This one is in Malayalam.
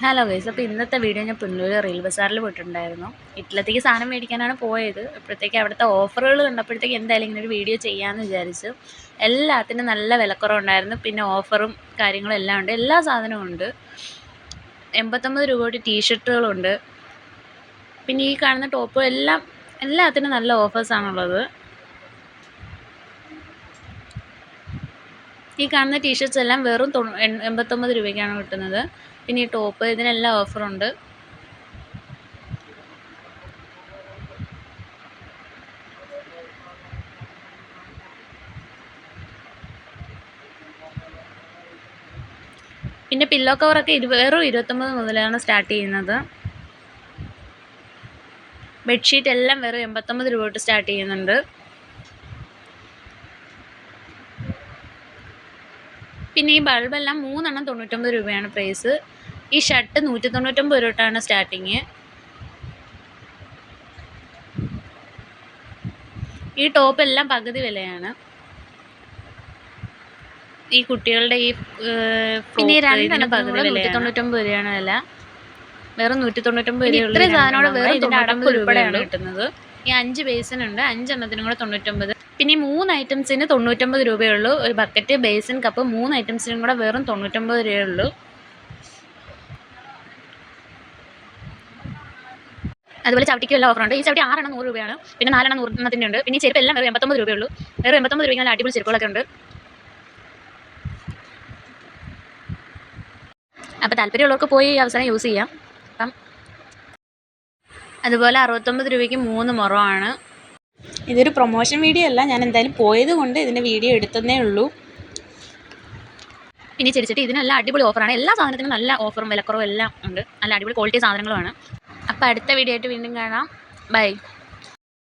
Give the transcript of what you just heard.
ഹലോ ഗൈസ്, അപ്പോൾ ഇന്നത്തെ വീഡിയോ ഞാൻ പുനലൂർ റീൽ ബസാറിൽ പോയിട്ടുണ്ടായിരുന്നു. വീട്ടിലത്തേക്ക് സാധനം മേടിക്കാനാണ് പോയത്. അപ്പോഴത്തേക്ക് അവിടുത്തെ ഓഫറുകൾ കണ്ടപ്പോഴത്തേക്ക് എന്തായാലും ഇങ്ങനെ ഒരു വീഡിയോ ചെയ്യാമെന്ന് വിചാരിച്ചു. എല്ലാത്തിനും നല്ല വിലക്കുറവുണ്ടായിരുന്നു. പിന്നെ ഓഫറും കാര്യങ്ങളും എല്ലാം ഉണ്ട്, എല്ലാ സാധനവും ഉണ്ട്. 89 രൂപയുടെ ടീഷർട്ടുകളുണ്ട്. പിന്നെ ഈ കാണുന്ന ടോപ്പ് എല്ലാത്തിനും നല്ല ഓഫേഴ്സാണുള്ളത്. ഈ കാണുന്ന ടീഷർട്ട്സ് എല്ലാം വെറും 89 രൂപയ്ക്കാണ് കിട്ടുന്നത്. പിന്നെ ഈ ടോപ്പ്, ഇതിനെല്ലാം ഓഫറുണ്ട്. പിന്നെ പില്ലോ കവറൊക്കെ വെറും 29 മുതലാണ് സ്റ്റാർട്ട് ചെയ്യുന്നത്. ബെഡ്ഷീറ്റ് എല്ലാം വെറും 89 രൂപ തൊട്ട് സ്റ്റാർട്ട് ചെയ്യുന്നുണ്ട്. പിന്നെ ഈ ബൾബെല്ലാം 3 എണ്ണം 99 രൂപയാണ് പ്രൈസ്. ഈ ഷർട്ട് 199 രൂപ തൊട്ടാണ് സ്റ്റാർട്ടിങ്. ഈ ടോപ്പ് എല്ലാം പകുതി വിലയാണ്. ഈ കുട്ടികളുടെ ഈ പിന്നെ ഈ രണ്ടെണ്ണം പകുതി വിലയാണ്. 199 രൂപയാണ് വില. വെറും 199 രൂപ. ഇത്രയും സാധനം വെറും 99 രൂപയാണ് കിട്ടുന്നത്. ഈ 5 ബേസിനുണ്ട്, 5 എണ്ണത്തിനും കൂടെ 99. പിന്നെ ഈ 3 ഐറ്റംസിന് 99 രൂപയുള്ളൂ. ഒരു ബക്കറ്റ്, ബേസിൻ, കപ്പ് 3 ഐറ്റംസിനും കൂടെ വെറും 99 രൂപയുള്ളൂ. അതുപോലെ ചവിട്ടിക്കും എല്ലാം ഓഫറുണ്ട്. ഈ ചവിട്ടി 6 എണ്ണം 100 രൂപയാണ്. പിന്നെ 4 എണ്ണം 100 എണ്ണത്തിൻ്റെ ഉണ്ട്. പിന്നെ ഈ ചെരുപ്പ് എല്ലാം വെറും 89 രൂപയുള്ളൂ. വെറും 89 രൂപയ്ക്ക് നല്ല അടിപൊളി ചെരുപ്പുകളൊക്കെ ഉണ്ട്. അപ്പോൾ താല്പര്യമുള്ളവർക്ക് പോയി അവസാനം യൂസ് ചെയ്യാം. അപ്പം അതുപോലെ 69 രൂപയ്ക്ക് 3 മുറമാണ്. ഇതൊരു പ്രൊമോഷൻ വീഡിയോ അല്ല, ഞാൻ എന്തായാലും പോയത് കൊണ്ട് ഇതിൻ്റെ വീഡിയോ എടുത്തതേ ഉള്ളൂ. പിന്നെ ചെടിച്ചിട്ട് ഇതിനെല്ലാം അടിപൊളി ഓഫറാണ്. എല്ലാ സാധനത്തിനും നല്ല ഓഫറും വിലക്കുറവും എല്ലാം ഉണ്ട്. നല്ല അടിപൊളി ക്വാളിറ്റി സാധനങ്ങളുമാണ്. അപ്പോൾ അടുത്ത വീഡിയോ ആയിട്ട് വീണ്ടും കാണാം. ബൈ.